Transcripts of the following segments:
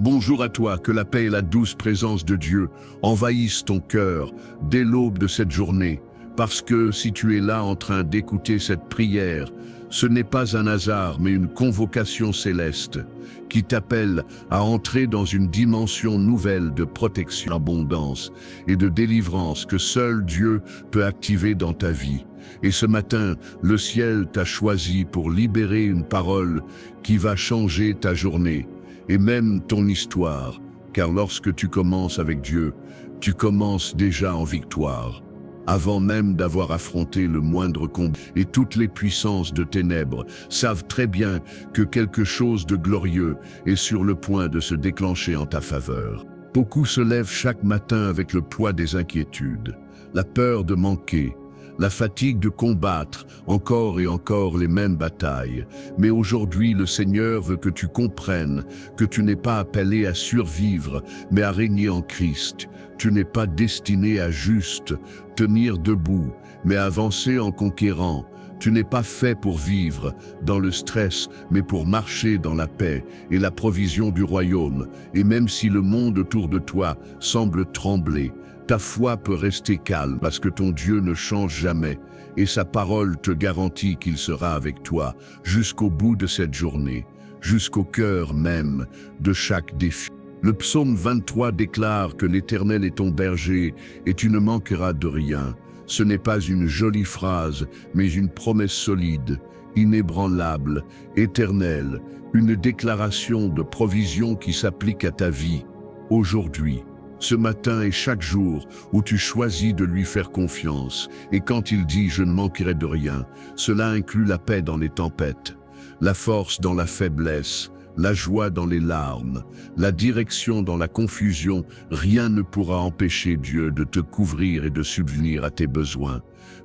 Bonjour à toi, que la paix et la douce présence de Dieu envahissent ton cœur dès l'aube de cette journée, parce que si tu es là en train d'écouter cette prière, ce n'est pas un hasard mais une convocation céleste qui t'appelle à entrer dans une dimension nouvelle de protection, d'abondance et de délivrance que seul Dieu peut activer dans ta vie. Et ce matin, le ciel t'a choisi pour libérer une parole qui va changer ta journée et même ton histoire, car lorsque tu commences avec Dieu, tu commences déjà en victoire, avant même d'avoir affronté le moindre combat. Et toutes les puissances de ténèbres savent très bien que quelque chose de glorieux est sur le point de se déclencher en ta faveur. Beaucoup se lèvent chaque matin avec le poids des inquiétudes, la peur de manquer, la fatigue de combattre encore et encore les mêmes batailles. Mais aujourd'hui, le Seigneur veut que tu comprennes que tu n'es pas appelé à survivre, mais à régner en Christ. Tu n'es pas destiné à juste tenir debout, mais à avancer en conquérant. Tu n'es pas fait pour vivre dans le stress, mais pour marcher dans la paix et la provision du royaume. Et même si le monde autour de toi semble trembler, ta foi peut rester calme parce que ton Dieu ne change jamais et sa parole te garantit qu'il sera avec toi jusqu'au bout de cette journée, jusqu'au cœur même de chaque défi. Le psaume 23 déclare que l'Éternel est ton berger et tu ne manqueras de rien. Ce n'est pas une jolie phrase, mais une promesse solide, inébranlable, éternelle, une déclaration de provision qui s'applique à ta vie, aujourd'hui, ce matin et chaque jour où tu choisis de lui faire confiance. Et quand il dit « je ne manquerai de rien », cela inclut la paix dans les tempêtes, la force dans la faiblesse, la joie dans les larmes, la direction dans la confusion. Rien ne pourra empêcher Dieu de te couvrir et de subvenir à tes besoins,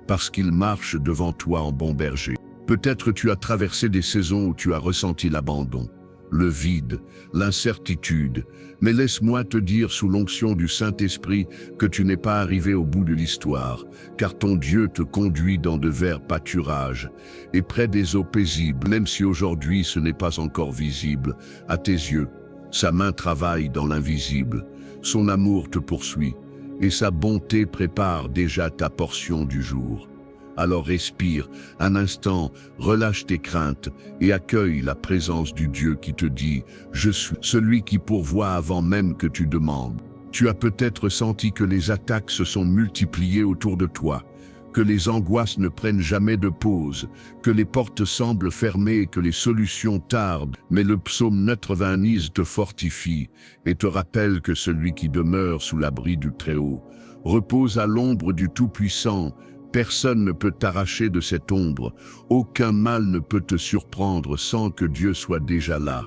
parce qu'il marche devant toi en bon berger. Peut-être tu as traversé des saisons où tu as ressenti l'abandon, le vide, l'incertitude, mais laisse-moi te dire sous l'onction du Saint-Esprit que tu n'es pas arrivé au bout de l'histoire, car ton Dieu te conduit dans de verts pâturages et près des eaux paisibles, même si aujourd'hui ce n'est pas encore visible à tes yeux. Sa main travaille dans l'invisible, son amour te poursuit et sa bonté prépare déjà ta portion du jour. Alors respire un instant, relâche tes craintes et accueille la présence du Dieu qui te dit « Je suis celui qui pourvoit avant même que tu demandes ». Tu as peut-être senti que les attaques se sont multipliées autour de toi, que les angoisses ne prennent jamais de pause, que les portes semblent fermées et que les solutions tardent. Mais le psaume 90 te fortifie et te rappelle que celui qui demeure sous l'abri du Très-Haut repose à l'ombre du Tout-Puissant. Personne ne peut t'arracher de cette ombre, aucun mal ne peut te surprendre sans que Dieu soit déjà là.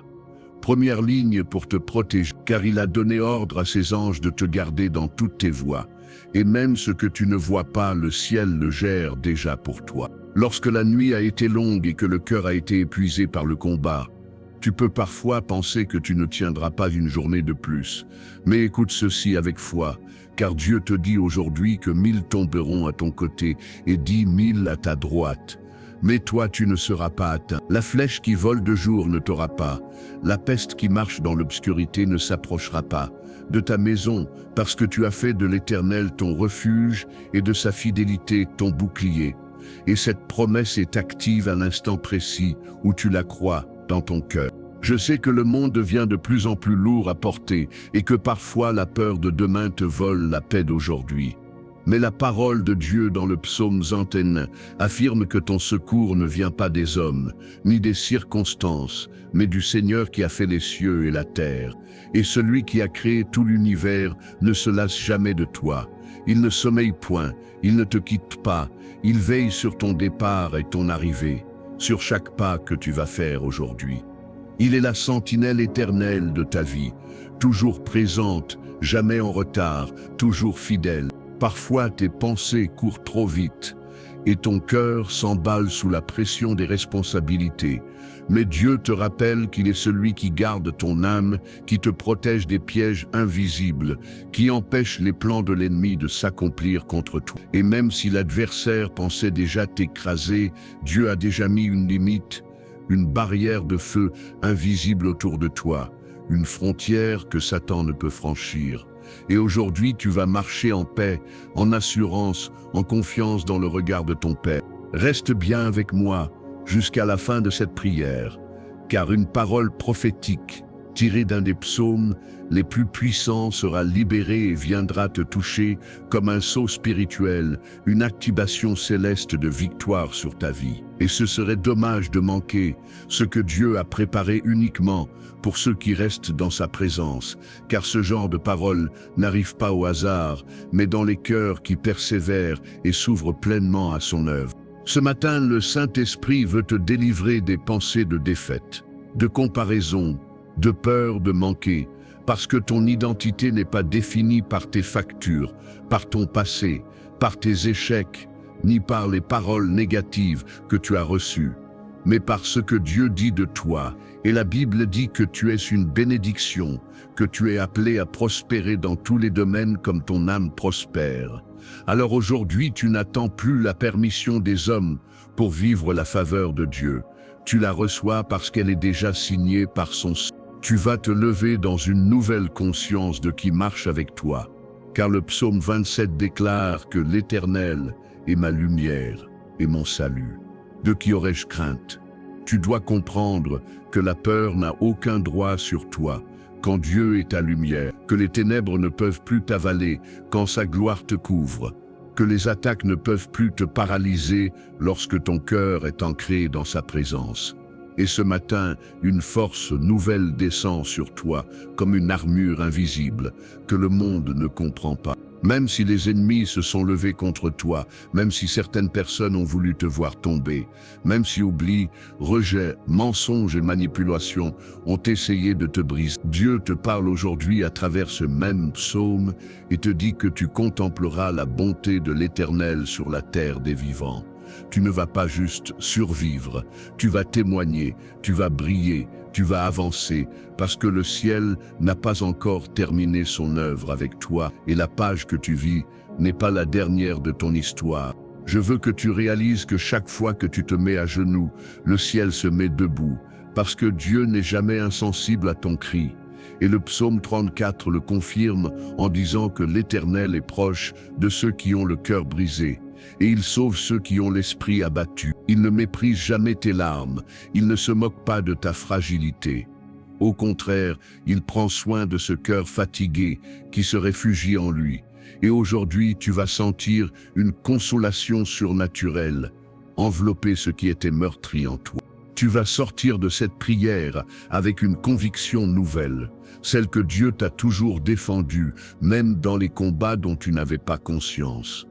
Première ligne pour te protéger, car il a donné ordre à ses anges de te garder dans toutes tes voies. Et même ce que tu ne vois pas, le ciel le gère déjà pour toi. Lorsque la nuit a été longue et que le cœur a été épuisé par le combat, tu peux parfois penser que tu ne tiendras pas une journée de plus. Mais écoute ceci avec foi, car Dieu te dit aujourd'hui que 1000 tomberont à ton côté et 10 000 à ta droite. Mais toi, tu ne seras pas atteint. La flèche qui vole de jour ne t'aura pas. La peste qui marche dans l'obscurité ne s'approchera pas de ta maison, parce que tu as fait de l'Éternel ton refuge et de sa fidélité ton bouclier. Et cette promesse est active à l'instant précis où tu la crois dans ton cœur. Je sais que le monde devient de plus en plus lourd à porter et que parfois la peur de demain te vole la paix d'aujourd'hui. Mais la parole de Dieu dans le psaume 101 affirme que ton secours ne vient pas des hommes, ni des circonstances, mais du Seigneur qui a fait les cieux et la terre. Et celui qui a créé tout l'univers ne se lasse jamais de toi. Il ne sommeille point, il ne te quitte pas, il veille sur ton départ et ton arrivée, sur chaque pas que tu vas faire aujourd'hui. Il est la sentinelle éternelle de ta vie, toujours présente, jamais en retard, toujours fidèle. Parfois tes pensées courent trop vite et ton cœur s'emballe sous la pression des responsabilités. Mais Dieu te rappelle qu'il est celui qui garde ton âme, qui te protège des pièges invisibles, qui empêche les plans de l'ennemi de s'accomplir contre toi. Et même si l'adversaire pensait déjà t'écraser, Dieu a déjà mis une limite, une barrière de feu invisible autour de toi, une frontière que Satan ne peut franchir. Et aujourd'hui, tu vas marcher en paix, en assurance, en confiance dans le regard de ton Père. Reste bien avec moi jusqu'à la fin de cette prière, car une parole prophétique tirée d'un des psaumes les plus puissants sera libérée et viendra te toucher comme un sceau spirituel, une activation céleste de victoire sur ta vie. Et ce serait dommage de manquer ce que Dieu a préparé uniquement pour ceux qui restent dans sa présence, car ce genre de paroles n'arrive pas au hasard, mais dans les cœurs qui persévèrent et s'ouvrent pleinement à son œuvre. Ce matin, le Saint-Esprit veut te délivrer des pensées de défaite, de comparaison, de peur de manquer, parce que ton identité n'est pas définie par tes factures, par ton passé, par tes échecs, ni par les paroles négatives que tu as reçues, mais par ce que Dieu dit de toi. Et la Bible dit que tu es une bénédiction, que tu es appelé à prospérer dans tous les domaines comme ton âme prospère. Alors aujourd'hui, tu n'attends plus la permission des hommes pour vivre la faveur de Dieu. Tu la reçois parce qu'elle est déjà signée par son sang. Tu vas te lever dans une nouvelle conscience de qui marche avec toi, car le psaume 27 déclare que l'Éternel est ma lumière et mon salut. De qui aurais-je crainte? Tu dois comprendre que la peur n'a aucun droit sur toi quand Dieu est ta lumière, que les ténèbres ne peuvent plus t'avaler quand sa gloire te couvre, que les attaques ne peuvent plus te paralyser lorsque ton cœur est ancré dans sa présence. Et ce matin, une force nouvelle descend sur toi, comme une armure invisible, que le monde ne comprend pas. Même si les ennemis se sont levés contre toi, même si certaines personnes ont voulu te voir tomber, même si oubli, rejet, mensonge et manipulation ont essayé de te briser, Dieu te parle aujourd'hui à travers ce même psaume et te dit que tu contempleras la bonté de l'Éternel sur la terre des vivants. Tu ne vas pas juste survivre, tu vas témoigner, tu vas briller, tu vas avancer, parce que le ciel n'a pas encore terminé son œuvre avec toi et la page que tu vis n'est pas la dernière de ton histoire. Je veux que tu réalises que chaque fois que tu te mets à genoux, le ciel se met debout, parce que Dieu n'est jamais insensible à ton cri. Et le psaume 34 le confirme en disant que l'Éternel est proche de ceux qui ont le cœur brisé. Et il sauve ceux qui ont l'esprit abattu. Il ne méprise jamais tes larmes, il ne se moque pas de ta fragilité. Au contraire, il prend soin de ce cœur fatigué qui se réfugie en lui. Et aujourd'hui, tu vas sentir une consolation surnaturelle envelopper ce qui était meurtri en toi. Tu vas sortir de cette prière avec une conviction nouvelle, celle que Dieu t'a toujours défendue, même dans les combats dont tu n'avais pas conscience.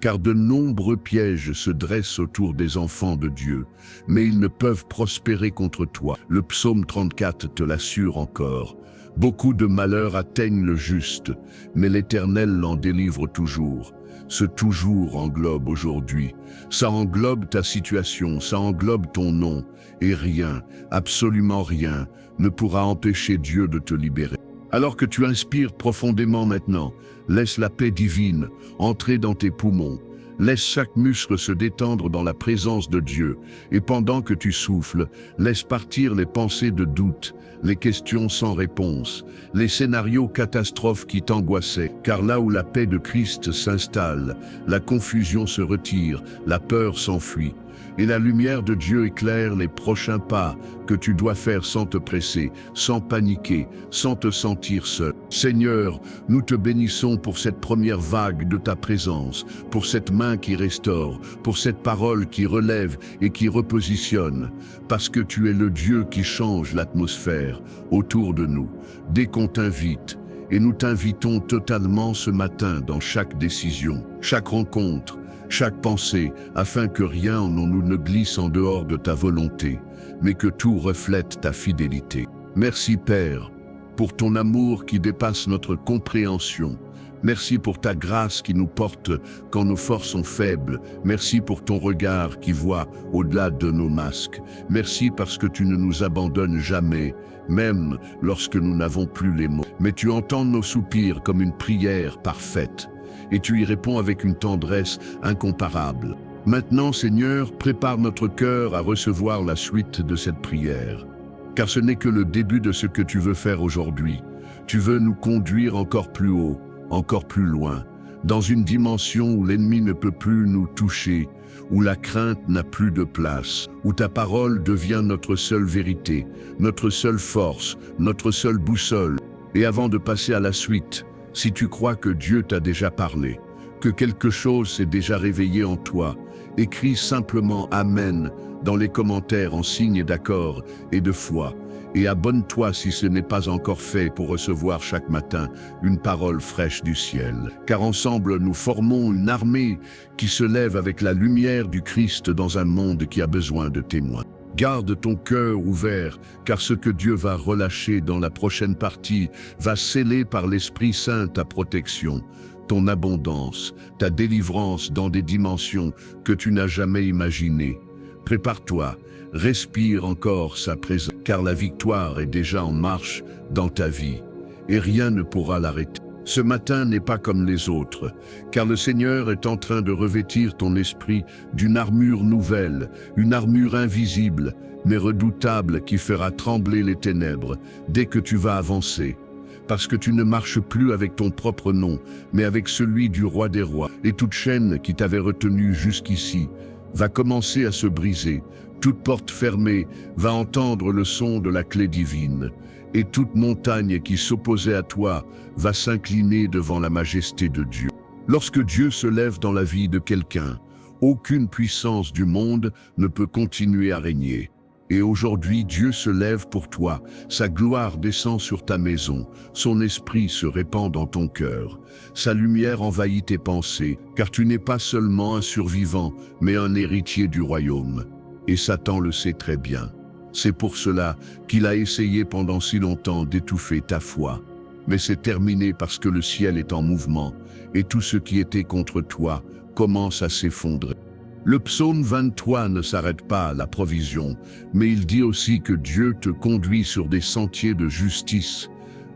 Car de nombreux pièges se dressent autour des enfants de Dieu, mais ils ne peuvent prospérer contre toi. Le psaume 34 te l'assure encore. Beaucoup de malheurs atteignent le juste, mais l'Éternel l'en délivre toujours. Ce toujours englobe aujourd'hui. Ça englobe ta situation, ça englobe ton nom, et rien, absolument rien, ne pourra empêcher Dieu de te libérer. Alors que tu inspires profondément maintenant, laisse la paix divine entrer dans tes poumons. Laisse chaque muscle se détendre dans la présence de Dieu. Et pendant que tu souffles, laisse partir les pensées de doute, les questions sans réponse, les scénarios catastrophes qui t'angoissaient. Car là où la paix de Christ s'installe, la confusion se retire, la peur s'enfuit. Et la lumière de Dieu éclaire les prochains pas que tu dois faire sans te presser, sans paniquer, sans te sentir seul. Seigneur, nous te bénissons pour cette première vague de ta présence, pour cette main qui restaure, pour cette parole qui relève et qui repositionne, parce que tu es le Dieu qui change l'atmosphère autour de nous. Dès qu'on t'invite, et nous t'invitons totalement ce matin dans chaque décision, chaque rencontre, chaque pensée, afin que rien en nous ne glisse en dehors de ta volonté, mais que tout reflète ta fidélité. Merci Père, pour ton amour qui dépasse notre compréhension. Merci pour ta grâce qui nous porte quand nos forces sont faibles. Merci pour ton regard qui voit au-delà de nos masques. Merci parce que tu ne nous abandonnes jamais, même lorsque nous n'avons plus les mots. Mais tu entends nos soupirs comme une prière parfaite. Et tu y réponds avec une tendresse incomparable. Maintenant, Seigneur, prépare notre cœur à recevoir la suite de cette prière. car ce n'est que le début de ce que tu veux faire aujourd'hui. Tu veux nous conduire encore plus haut, encore plus loin, dans une dimension où l'ennemi ne peut plus nous toucher, où la crainte n'a plus de place, où ta parole devient notre seule vérité, notre seule force, notre seule boussole. Et avant de passer à la suite, si tu crois que Dieu t'a déjà parlé, que quelque chose s'est déjà réveillé en toi, écris simplement Amen dans les commentaires en signe d'accord et de foi. Et abonne-toi si ce n'est pas encore fait pour recevoir chaque matin une parole fraîche du ciel. Car ensemble, nous formons une armée qui se lève avec la lumière du Christ dans un monde qui a besoin de témoins. Garde ton cœur ouvert, car ce que Dieu va relâcher dans la prochaine partie va sceller par l'Esprit Saint ta protection, ton abondance, ta délivrance dans des dimensions que tu n'as jamais imaginées. Prépare-toi, respire encore sa présence, car la victoire est déjà en marche dans ta vie, et rien ne pourra l'arrêter. Ce matin n'est pas comme les autres, car le Seigneur est en train de revêtir ton esprit d'une armure nouvelle, une armure invisible, mais redoutable qui fera trembler les ténèbres dès que tu vas avancer. Parce que tu ne marches plus avec ton propre nom, mais avec celui du Roi des Rois, et toute chaîne qui t'avait retenu jusqu'ici va commencer à se briser. Toute porte fermée va entendre le son de la clé divine, et toute montagne qui s'opposait à toi va s'incliner devant la majesté de Dieu. Lorsque Dieu se lève dans la vie de quelqu'un, aucune puissance du monde ne peut continuer à régner. Et aujourd'hui, Dieu se lève pour toi, sa gloire descend sur ta maison, son esprit se répand dans ton cœur, sa lumière envahit tes pensées, car tu n'es pas seulement un survivant, mais un héritier du royaume. Et Satan le sait très bien. C'est pour cela qu'il a essayé pendant si longtemps d'étouffer ta foi. Mais c'est terminé parce que le ciel est en mouvement, et tout ce qui était contre toi commence à s'effondrer. Le psaume 23 ne s'arrête pas à la provision, mais il dit aussi que Dieu te conduit sur des sentiers de justice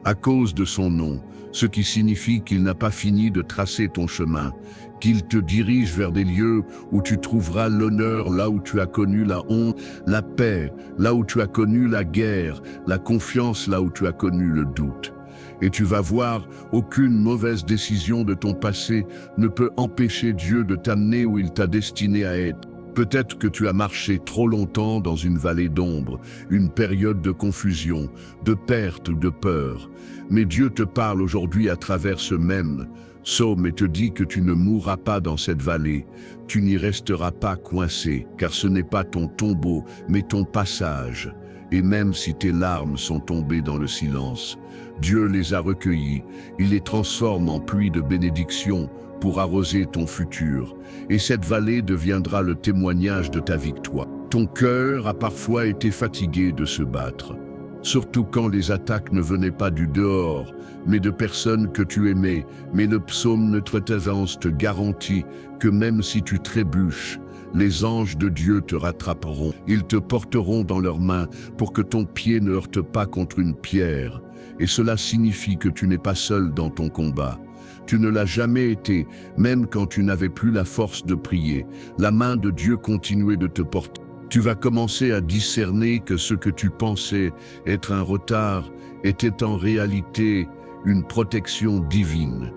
à cause de son nom, ce qui signifie qu'il n'a pas fini de tracer ton chemin, qu'il te dirige vers des lieux où tu trouveras l'honneur, là où tu as connu la honte, la paix, là où tu as connu la guerre, la confiance, là où tu as connu le doute. Et tu vas voir, aucune mauvaise décision de ton passé ne peut empêcher Dieu de t'amener où il t'a destiné à être. Peut-être que tu as marché trop longtemps dans une vallée d'ombre, une période de confusion, de perte ou de peur. Mais Dieu te parle aujourd'hui à travers ce même psaume et te dit que tu ne mourras pas dans cette vallée, tu n'y resteras pas coincé, car ce n'est pas ton tombeau, mais ton passage. Et même si tes larmes sont tombées dans le silence, Dieu les a recueillies, il les transforme en pluie de bénédiction pour arroser ton futur. Et cette vallée deviendra le témoignage de ta victoire. Ton cœur a parfois été fatigué de se battre, surtout quand les attaques ne venaient pas du dehors, mais de personnes que tu aimais. Mais le psaume 91 te garantit que même si tu trébuches, les anges de Dieu te rattraperont. Ils te porteront dans leurs mains pour que ton pied ne heurte pas contre une pierre. Et cela signifie que tu n'es pas seul dans ton combat. Tu ne l'as jamais été, même quand tu n'avais plus la force de prier. La main de Dieu continuait de te porter. Tu vas commencer à discerner que ce que tu pensais être un retard était en réalité une protection divine.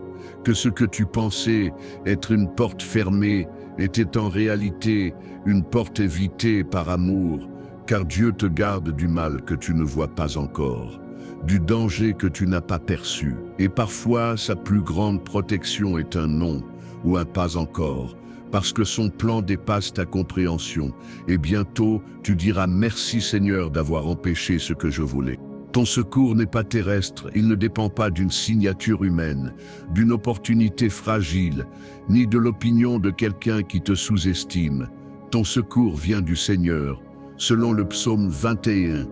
Que ce que tu pensais être une porte fermée était en réalité une porte évitée par amour, car Dieu te garde du mal que tu ne vois pas encore, du danger que tu n'as pas perçu. Et parfois, sa plus grande protection est un non ou un pas encore, parce que son plan dépasse ta compréhension. Et bientôt, tu diras « Merci Seigneur d'avoir empêché ce que je voulais ». Ton secours n'est pas terrestre, il ne dépend pas d'une signature humaine, d'une opportunité fragile, ni de l'opinion de quelqu'un qui te sous-estime. Ton secours vient du Seigneur, selon le psaume 21,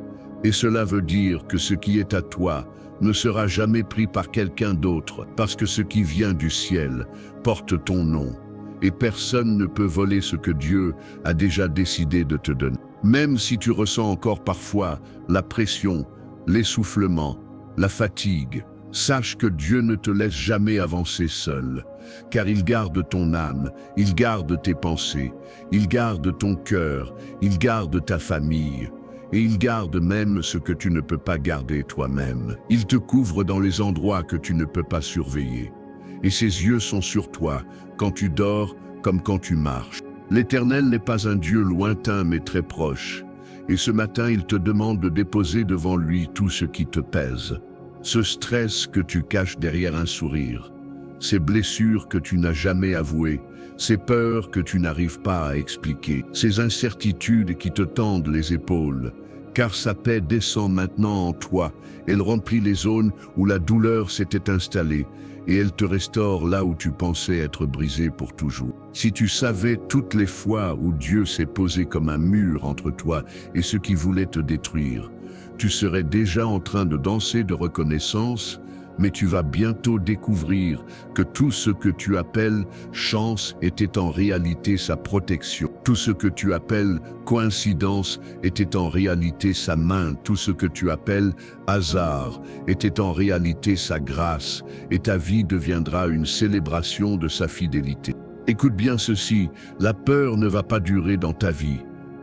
et cela veut dire que ce qui est à toi ne sera jamais pris par quelqu'un d'autre, parce que ce qui vient du ciel porte ton nom, et personne ne peut voler ce que Dieu a déjà décidé de te donner. Même si tu ressens encore parfois la pression, l'essoufflement, la fatigue, sache que Dieu ne te laisse jamais avancer seul, car il garde ton âme, il garde tes pensées, il garde ton cœur, il garde ta famille. et il garde même ce que tu ne peux pas garder toi-même. Il te couvre dans les endroits que tu ne peux pas surveiller. Et ses yeux sont sur toi, quand tu dors comme quand tu marches. L'Éternel n'est pas un Dieu lointain mais très proche. Et ce matin, il te demande de déposer devant lui tout ce qui te pèse. Ce stress que tu caches derrière un sourire, ces blessures que tu n'as jamais avouées, ces peurs que tu n'arrives pas à expliquer, ces incertitudes qui te tendent les épaules, car sa paix descend maintenant en toi, elle remplit les zones où la douleur s'était installée, et elle te restaure là où tu pensais être brisé pour toujours. Si tu savais toutes les fois où Dieu s'est posé comme un mur entre toi et ce qui voulait te détruire, tu serais déjà en train de danser de reconnaissance, mais tu vas bientôt découvrir que tout ce que tu appelles chance était en réalité sa protection. Tout ce que tu appelles coïncidence était en réalité sa main. Tout ce que tu appelles hasard était en réalité sa grâce, et ta vie deviendra une célébration de sa fidélité. Écoute bien ceci, la peur ne va pas durer dans ta vie,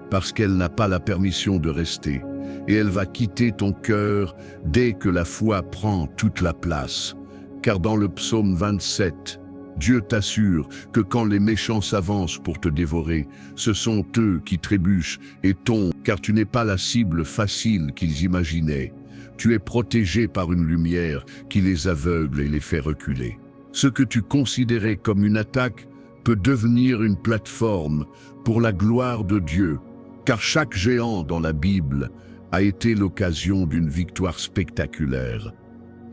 parce qu'elle n'a pas la permission de rester. Et elle va quitter ton cœur dès que la foi prend toute la place. Car dans le psaume 27, Dieu t'assure que quand les méchants s'avancent pour te dévorer, ce sont eux qui trébuchent et tombent, car tu n'es pas la cible facile qu'ils imaginaient. Tu es protégé par une lumière qui les aveugle et les fait reculer. Ce que tu considérais comme une attaque peut devenir une plateforme pour la gloire de Dieu, car chaque géant dans la Bible a été l'occasion d'une victoire spectaculaire.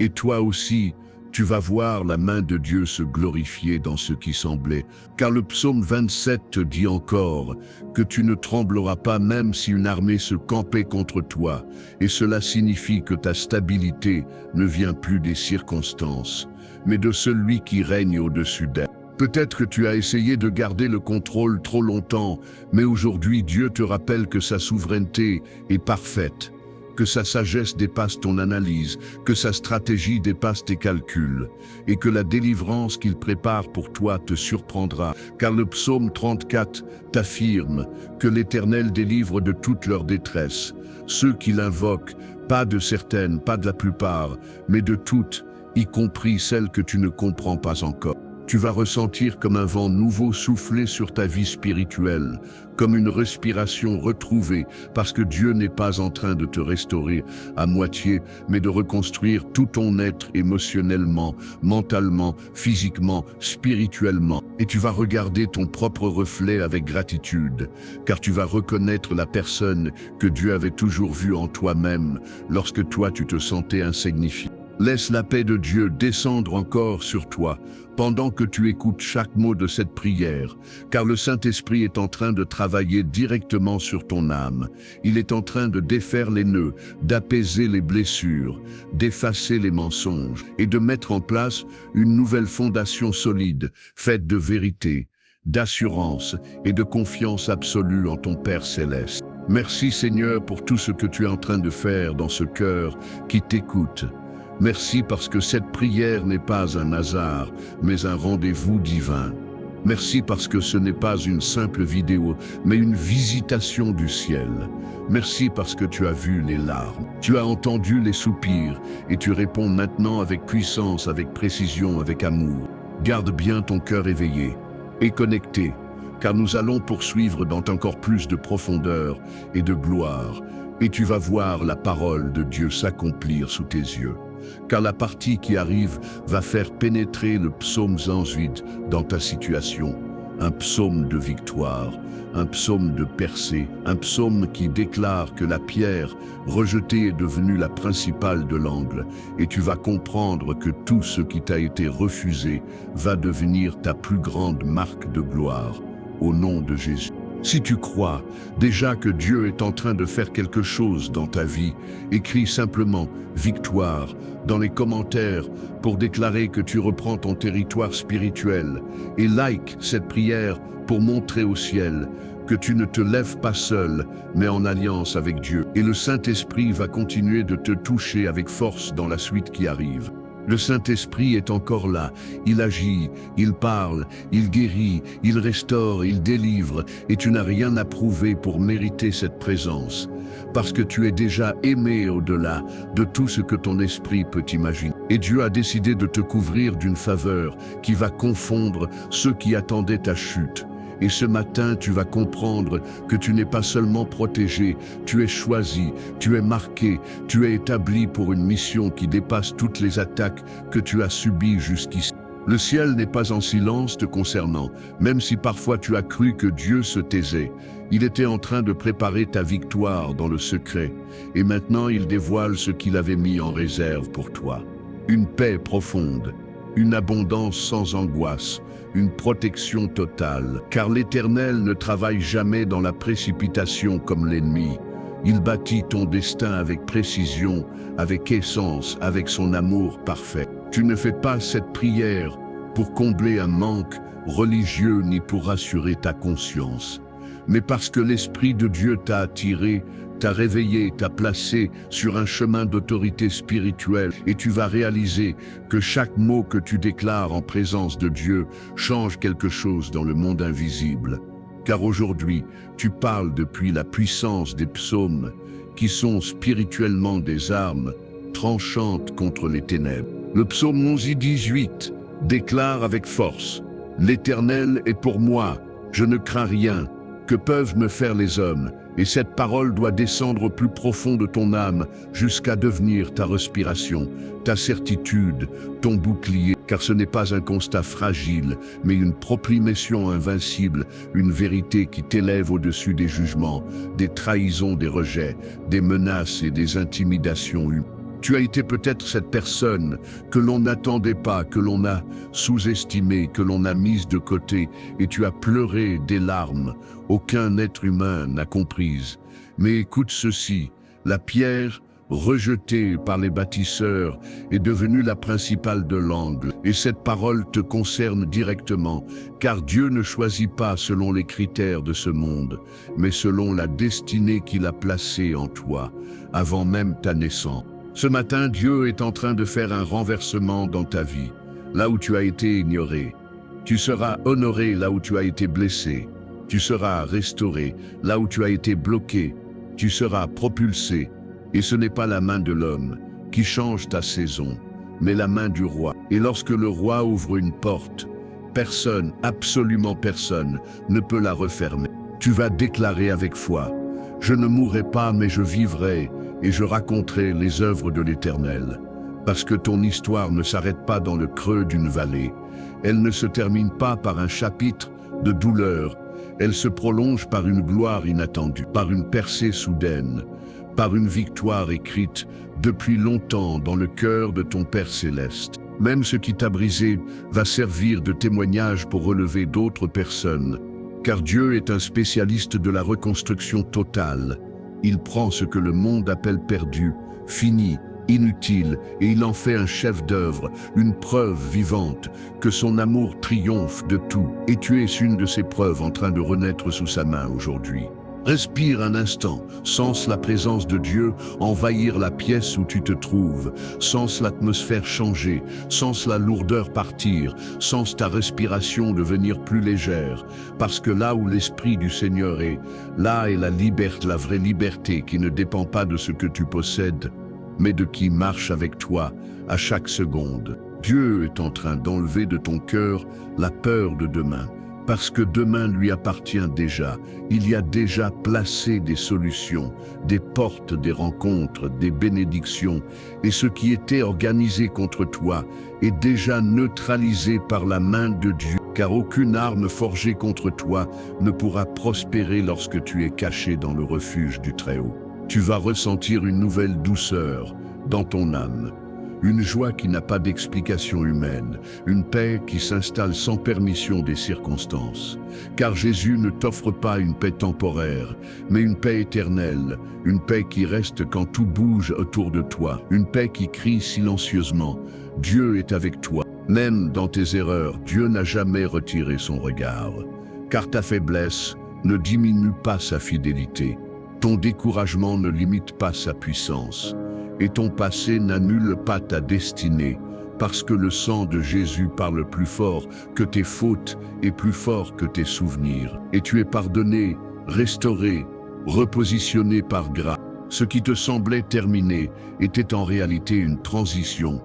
Et toi aussi, tu vas voir la main de Dieu se glorifier dans ce qui semblait, car le psaume 27 te dit encore que tu ne trembleras pas même si une armée se campait contre toi, et cela signifie que ta stabilité ne vient plus des circonstances, mais de celui qui règne au-dessus d'elles. Peut-être que tu as essayé de garder le contrôle trop longtemps, mais aujourd'hui Dieu te rappelle que sa souveraineté est parfaite, que sa sagesse dépasse ton analyse, que sa stratégie dépasse tes calculs, et que la délivrance qu'il prépare pour toi te surprendra. Car le psaume 34 t'affirme que l'Éternel délivre de toute leur détresse, ceux qui l'invoquent, pas de certaines, pas de la plupart, mais de toutes, y compris celles que tu ne comprends pas encore. Tu vas ressentir comme un vent nouveau souffler sur ta vie spirituelle, comme une respiration retrouvée, parce que Dieu n'est pas en train de te restaurer à moitié, mais de reconstruire tout ton être émotionnellement, mentalement, physiquement, spirituellement. Et tu vas regarder ton propre reflet avec gratitude, car tu vas reconnaître la personne que Dieu avait toujours vue en toi-même, lorsque toi tu te sentais insignifiant. Laisse la paix de Dieu descendre encore sur toi pendant que tu écoutes chaque mot de cette prière, car le Saint-Esprit est en train de travailler directement sur ton âme. Il est en train de défaire les nœuds, d'apaiser les blessures, d'effacer les mensonges et de mettre en place une nouvelle fondation solide, faite de vérité, d'assurance et de confiance absolue en ton Père céleste. Merci Seigneur pour tout ce que tu es en train de faire dans ce cœur qui t'écoute. Merci parce que cette prière n'est pas un hasard, mais un rendez-vous divin. Merci parce que ce n'est pas une simple vidéo, mais une visitation du ciel. Merci parce que tu as vu les larmes, tu as entendu les soupirs, et tu réponds maintenant avec puissance, avec précision, avec amour. Garde bien ton cœur éveillé et connecté, car nous allons poursuivre dans encore plus de profondeur et de gloire, et tu vas voir la parole de Dieu s'accomplir sous tes yeux. Car la partie qui arrive va faire pénétrer le psaume 108 dans ta situation. Un psaume de victoire, un psaume de percée, un psaume qui déclare que la pierre rejetée est devenue la principale de l'angle, et tu vas comprendre que tout ce qui t'a été refusé va devenir ta plus grande marque de gloire, au nom de Jésus. Si tu crois déjà que Dieu est en train de faire quelque chose dans ta vie, écris simplement « victoire » dans les commentaires pour déclarer que tu reprends ton territoire spirituel et like cette prière pour montrer au ciel que tu ne te lèves pas seul, mais en alliance avec Dieu. Et le Saint-Esprit va continuer de te toucher avec force dans la suite qui arrive. Le Saint-Esprit est encore là, il agit, il parle, il guérit, il restaure, il délivre, et tu n'as rien à prouver pour mériter cette présence, parce que tu es déjà aimé au-delà de tout ce que ton esprit peut imaginer. Et Dieu a décidé de te couvrir d'une faveur qui va confondre ceux qui attendaient ta chute. Et ce matin, tu vas comprendre que tu n'es pas seulement protégé, tu es choisi, tu es marqué, tu es établi pour une mission qui dépasse toutes les attaques que tu as subies jusqu'ici. Le ciel n'est pas en silence te concernant, même si parfois tu as cru que Dieu se taisait. Il était en train de préparer ta victoire dans le secret, et maintenant il dévoile ce qu'il avait mis en réserve pour toi. Une paix profonde, une abondance sans angoisse, une protection totale, car l'Éternel ne travaille jamais dans la précipitation comme l'ennemi. Il bâtit ton destin avec précision, avec essence, avec son amour parfait. Tu ne fais pas cette prière pour combler un manque religieux ni pour rassurer ta conscience, mais parce que l'Esprit de Dieu t'a attiré, t'a réveillé, t'a placé sur un chemin d'autorité spirituelle, et tu vas réaliser que chaque mot que tu déclares en présence de Dieu change quelque chose dans le monde invisible. Car aujourd'hui, tu parles depuis la puissance des psaumes, qui sont spirituellement des armes tranchantes contre les ténèbres. Le psaume 11:18 déclare avec force: « L'Éternel est pour moi, je ne crains rien. Que peuvent me faire les hommes ?» Et cette parole doit descendre au plus profond de ton âme jusqu'à devenir ta respiration, ta certitude, ton bouclier. Car ce n'est pas un constat fragile, mais une proclamation invincible, une vérité qui t'élève au-dessus des jugements, des trahisons, des rejets, des menaces et des intimidations humaines. Tu as été peut-être cette personne que l'on n'attendait pas, que l'on a sous-estimée, que l'on a mise de côté, et tu as pleuré des larmes. Aucun être humain n'a comprises. Mais écoute ceci, la pierre rejetée par les bâtisseurs est devenue la principale de l'angle. Et cette parole te concerne directement, car Dieu ne choisit pas selon les critères de ce monde, mais selon la destinée qu'il a placée en toi, avant même ta naissance. Ce matin, Dieu est en train de faire un renversement dans ta vie, là où tu as été ignoré. Tu seras honoré là où tu as été blessé. Tu seras restauré là où tu as été bloqué. Tu seras propulsé. Et ce n'est pas la main de l'homme qui change ta saison, mais la main du roi. Et lorsque le roi ouvre une porte, personne, absolument personne, ne peut la refermer. Tu vas déclarer avec foi: « Je ne mourrai pas, mais je vivrai, et je raconterai les œuvres de l'Éternel. » Parce que ton histoire ne s'arrête pas dans le creux d'une vallée. Elle ne se termine pas par un chapitre de douleur. Elle se prolonge par une gloire inattendue, par une percée soudaine, par une victoire écrite depuis longtemps dans le cœur de ton Père céleste. Même ce qui t'a brisé va servir de témoignage pour relever d'autres personnes. Car Dieu est un spécialiste de la reconstruction totale. Il prend ce que le monde appelle perdu, fini, inutile, et il en fait un chef-d'œuvre, une preuve vivante, que son amour triomphe de tout. Et tu es une de ces preuves en train de renaître sous sa main aujourd'hui. Respire un instant, sens la présence de Dieu envahir la pièce où tu te trouves, sens l'atmosphère changer, sens la lourdeur partir, sens ta respiration devenir plus légère, parce que là où l'Esprit du Seigneur est, là est la liberté, la vraie liberté qui ne dépend pas de ce que tu possèdes, mais de qui marche avec toi à chaque seconde. Dieu est en train d'enlever de ton cœur la peur de demain. Parce que demain lui appartient déjà. Il y a déjà placé des solutions, des portes, des rencontres, des bénédictions. Et ce qui était organisé contre toi est déjà neutralisé par la main de Dieu. Car aucune arme forgée contre toi ne pourra prospérer lorsque tu es caché dans le refuge du Très-Haut. Tu vas ressentir une nouvelle douceur dans ton âme. Une joie qui n'a pas d'explication humaine, une paix qui s'installe sans permission des circonstances. Car Jésus ne t'offre pas une paix temporaire, mais une paix éternelle, une paix qui reste quand tout bouge autour de toi, une paix qui crie silencieusement: Dieu est avec toi. Même dans tes erreurs, Dieu n'a jamais retiré son regard. Car ta faiblesse ne diminue pas sa fidélité, ton découragement ne limite pas sa puissance. Et ton passé n'annule pas ta destinée, parce que le sang de Jésus parle plus fort que tes fautes et plus fort que tes souvenirs. Et tu es pardonné, restauré, repositionné par grâce. Ce qui te semblait terminé était en réalité une transition.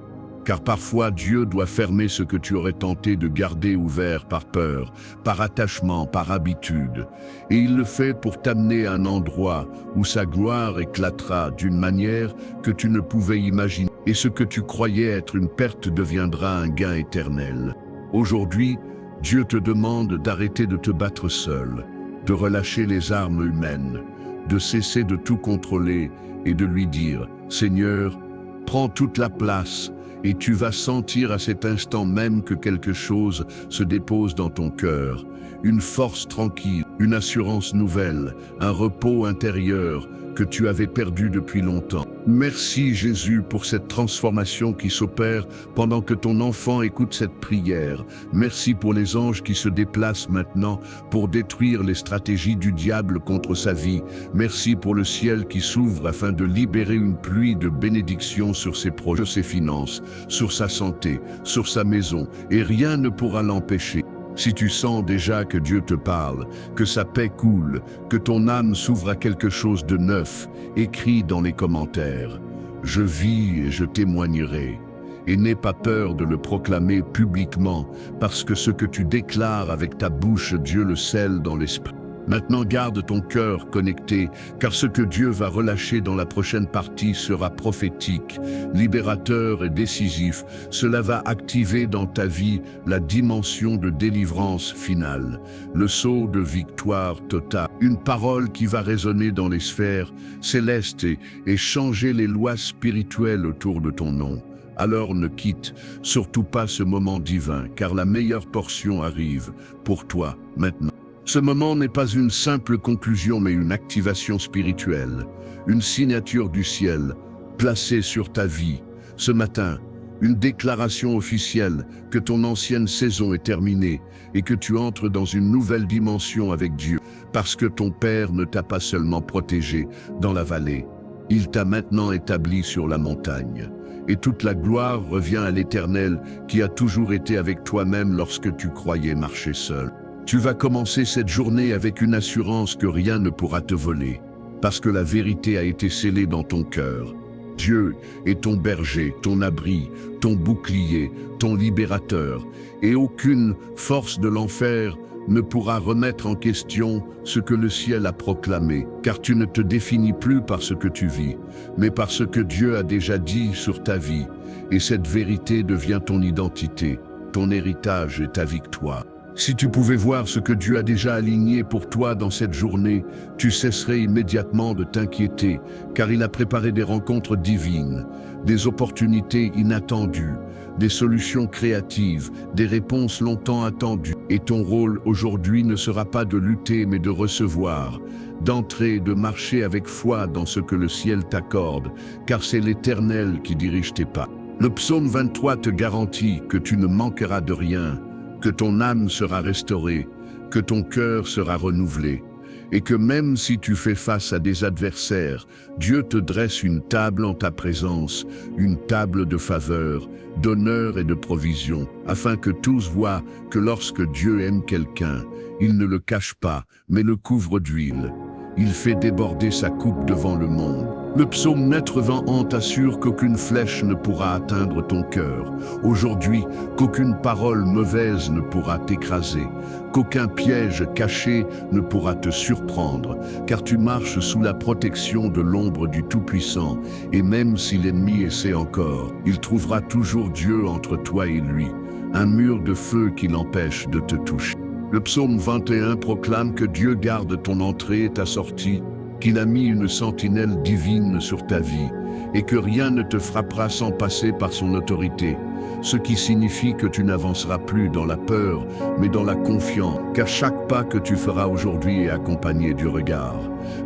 Car parfois Dieu doit fermer ce que tu aurais tenté de garder ouvert par peur, par attachement, par habitude. Et il le fait pour t'amener à un endroit où sa gloire éclatera d'une manière que tu ne pouvais imaginer. Et ce que tu croyais être une perte deviendra un gain éternel. Aujourd'hui, Dieu te demande d'arrêter de te battre seul, de relâcher les armes humaines, de cesser de tout contrôler et de lui dire « Seigneur, prends toute la place ». Et tu vas sentir à cet instant même que quelque chose se dépose dans ton cœur. Une force tranquille, une assurance nouvelle, un repos intérieur que tu avais perdu depuis longtemps. Merci Jésus pour cette transformation qui s'opère pendant que ton enfant écoute cette prière. Merci pour les anges qui se déplacent maintenant pour détruire les stratégies du diable contre sa vie. Merci pour le ciel qui s'ouvre afin de libérer une pluie de bénédictions sur ses projets, sur ses finances, sur sa santé, sur sa maison, et rien ne pourra l'empêcher. Si tu sens déjà que Dieu te parle, que sa paix coule, que ton âme s'ouvre à quelque chose de neuf, écris dans les commentaires. Je vis et je témoignerai. Et n'aie pas peur de le proclamer publiquement, parce que ce que tu déclares avec ta bouche, Dieu le scelle dans l'esprit. Maintenant garde ton cœur connecté, car ce que Dieu va relâcher dans la prochaine partie sera prophétique, libérateur et décisif. Cela va activer dans ta vie la dimension de délivrance finale, le saut de victoire totale, une parole qui va résonner dans les sphères célestes et changer les lois spirituelles autour de ton nom. Alors ne quitte surtout pas ce moment divin, car la meilleure portion arrive pour toi maintenant. Ce moment n'est pas une simple conclusion, mais une activation spirituelle, une signature du ciel placée sur ta vie. Ce matin, une déclaration officielle que ton ancienne saison est terminée et que tu entres dans une nouvelle dimension avec Dieu, parce que ton Père ne t'a pas seulement protégé dans la vallée, il t'a maintenant établi sur la montagne. Et toute la gloire revient à l'Éternel qui a toujours été avec toi-même lorsque tu croyais marcher seul. Tu vas commencer cette journée avec une assurance que rien ne pourra te voler, parce que la vérité a été scellée dans ton cœur. Dieu est ton berger, ton abri, ton bouclier, ton libérateur, et aucune force de l'enfer ne pourra remettre en question ce que le ciel a proclamé, car tu ne te définis plus par ce que tu vis, mais par ce que Dieu a déjà dit sur ta vie, et cette vérité devient ton identité, ton héritage et ta victoire. Si tu pouvais voir ce que Dieu a déjà aligné pour toi dans cette journée, tu cesserais immédiatement de t'inquiéter, car il a préparé des rencontres divines, des opportunités inattendues, des solutions créatives, des réponses longtemps attendues. Et ton rôle aujourd'hui ne sera pas de lutter, mais de recevoir, d'entrer, de marcher avec foi dans ce que le ciel t'accorde, car c'est l'Éternel qui dirige tes pas. Le psaume 23 te garantit que tu ne manqueras de rien, que ton âme sera restaurée, que ton cœur sera renouvelé, et que même si tu fais face à des adversaires, Dieu te dresse une table en ta présence, une table de faveur, d'honneur et de provision, afin que tous voient que lorsque Dieu aime quelqu'un, il ne le cache pas, mais le couvre d'huile. Il fait déborder sa coupe devant le monde. Le psaume 80 t'assure qu'aucune flèche ne pourra atteindre ton cœur. Aujourd'hui, qu'aucune parole mauvaise ne pourra t'écraser, qu'aucun piège caché ne pourra te surprendre, car tu marches sous la protection de l'ombre du Tout-Puissant, et même si l'ennemi essaie encore, il trouvera toujours Dieu entre toi et lui, un mur de feu qui l'empêche de te toucher. Le psaume 21 proclame que Dieu garde ton entrée et ta sortie, qu'il a mis une sentinelle divine sur ta vie, et que rien ne te frappera sans passer par son autorité, ce qui signifie que tu n'avanceras plus dans la peur, mais dans la confiance, car chaque pas que tu feras aujourd'hui est accompagné du regard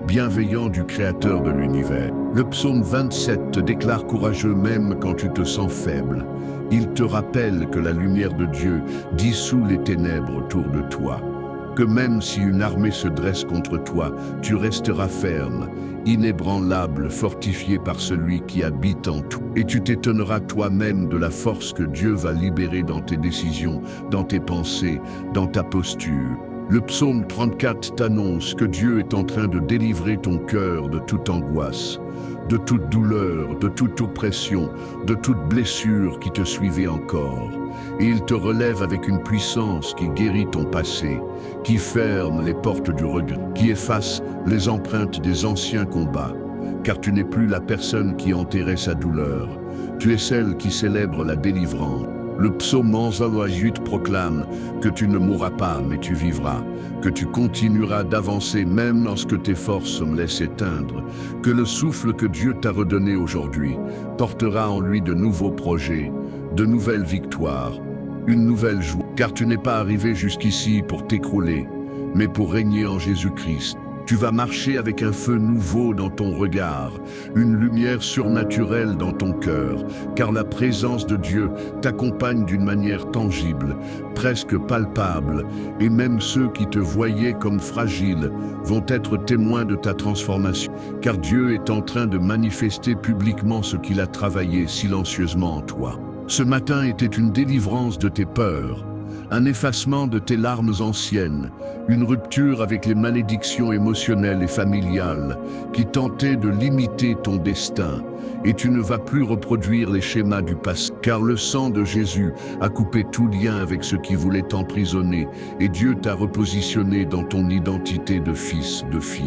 bienveillant du Créateur de l'univers. Le psaume 27 te déclare courageux même quand tu te sens faible. Il te rappelle que la lumière de Dieu dissout les ténèbres autour de toi. que même si une armée se dresse contre toi, tu resteras ferme, inébranlable, fortifié par celui qui habite en toi. Et tu t'étonneras toi-même de la force que Dieu va libérer dans tes décisions, dans tes pensées, dans ta posture. Le psaume 34 t'annonce que Dieu est en train de délivrer ton cœur de toute angoisse, de toute douleur, de toute oppression, de toute blessure qui te suivait encore. Et il te relève avec une puissance qui guérit ton passé, qui ferme les portes du regret, qui efface les empreintes des anciens combats. Car tu n'es plus la personne qui enterrait sa douleur, tu es celle qui célèbre la délivrance. Le psaume 11:8 proclame que tu ne mourras pas, mais tu vivras, que tu continueras d'avancer même lorsque tes forces me laissent éteindre, que le souffle que Dieu t'a redonné aujourd'hui portera en lui de nouveaux projets, de nouvelles victoires, une nouvelle joie. Car tu n'es pas arrivé jusqu'ici pour t'écrouler, mais pour régner en Jésus-Christ. Tu vas marcher avec un feu nouveau dans ton regard, une lumière surnaturelle dans ton cœur, car la présence de Dieu t'accompagne d'une manière tangible, presque palpable, et même ceux qui te voyaient comme fragile vont être témoins de ta transformation, car Dieu est en train de manifester publiquement ce qu'il a travaillé silencieusement en toi. Ce matin était une délivrance de tes peurs, un effacement de tes larmes anciennes, une rupture avec les malédictions émotionnelles et familiales qui tentaient de limiter ton destin. Et tu ne vas plus reproduire les schémas du passé, car le sang de Jésus a coupé tout lien avec ce qui voulait t'emprisonner, et Dieu t'a repositionné dans ton identité de fils, de fille,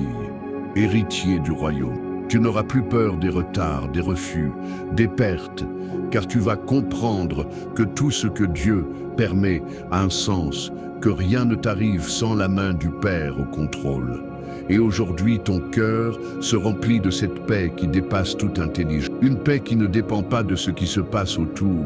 héritier du royaume. Tu n'auras plus peur des retards, des refus, des pertes, car tu vas comprendre que tout ce que Dieu permet a un sens, que rien ne t'arrive sans la main du Père au contrôle. Et aujourd'hui, ton cœur se remplit de cette paix qui dépasse toute intelligence. Une paix qui ne dépend pas de ce qui se passe autour,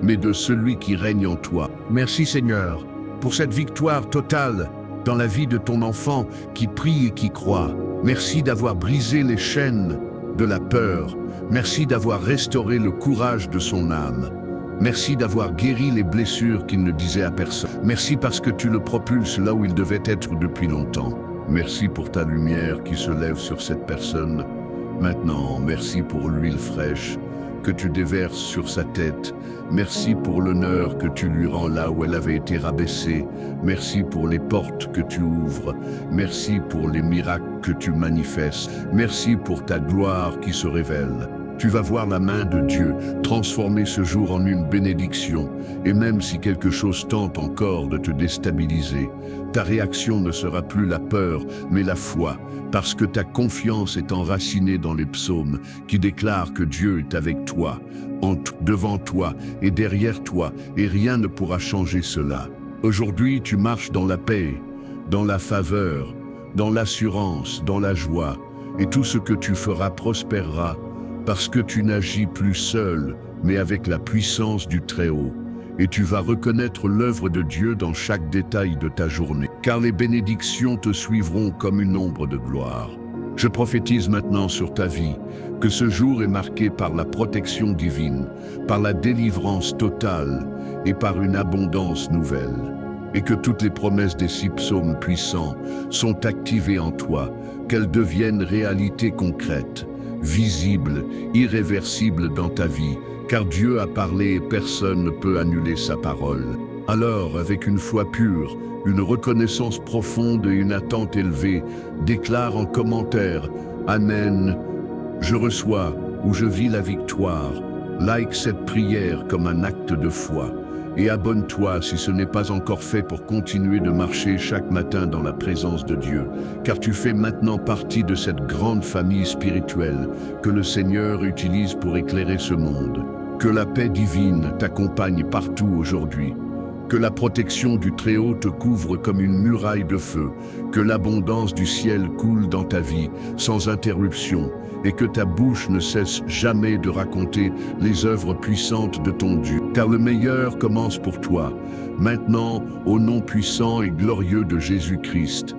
mais de celui qui règne en toi. Merci Seigneur, pour cette victoire totale dans la vie de ton enfant qui prie et qui croit. Merci d'avoir brisé les chaînes de la peur. Merci d'avoir restauré le courage de son âme. Merci d'avoir guéri les blessures qu'il ne disait à personne. Merci parce que tu le propulses là où il devait être depuis longtemps. Merci pour ta lumière qui se lève sur cette personne. Maintenant, merci pour l'huile fraîche que tu déverses sur sa tête. Merci pour l'honneur que tu lui rends là où elle avait été rabaissée. Merci pour les portes que tu ouvres. Merci pour les miracles que tu manifestes. Merci pour ta gloire qui se révèle. Tu vas voir la main de Dieu transformer ce jour en une bénédiction. Et même si quelque chose tente encore de te déstabiliser, ta réaction ne sera plus la peur, mais la foi, parce que ta confiance est enracinée dans les psaumes qui déclarent que Dieu est avec toi, devant toi et derrière toi, et rien ne pourra changer cela. Aujourd'hui, tu marches dans la paix, dans la faveur, dans l'assurance, dans la joie, et tout ce que tu feras prospérera, parce que tu n'agis plus seul, mais avec la puissance du Très-Haut. Et tu vas reconnaître l'œuvre de Dieu dans chaque détail de ta journée, car les bénédictions te suivront comme une ombre de gloire. Je prophétise maintenant sur ta vie que ce jour est marqué par la protection divine, par la délivrance totale et par une abondance nouvelle. Et que toutes les promesses des 6 psaumes puissants sont activées en toi, qu'elles deviennent réalité concrète, visible, irréversible dans ta vie, car Dieu a parlé et personne ne peut annuler sa parole. Alors, avec une foi pure, une reconnaissance profonde et une attente élevée, déclare en commentaire « Amen, je reçois ou je vis la victoire ». Like cette prière comme un acte de foi. Et abonne-toi si ce n'est pas encore fait pour continuer de marcher chaque matin dans la présence de Dieu, car tu fais maintenant partie de cette grande famille spirituelle que le Seigneur utilise pour éclairer ce monde. Que la paix divine t'accompagne partout aujourd'hui. Que la protection du Très-Haut te couvre comme une muraille de feu. Que l'abondance du ciel coule dans ta vie sans interruption. Et que ta bouche ne cesse jamais de raconter les œuvres puissantes de ton Dieu. Car le meilleur commence pour toi. Maintenant, au nom puissant et glorieux de Jésus-Christ.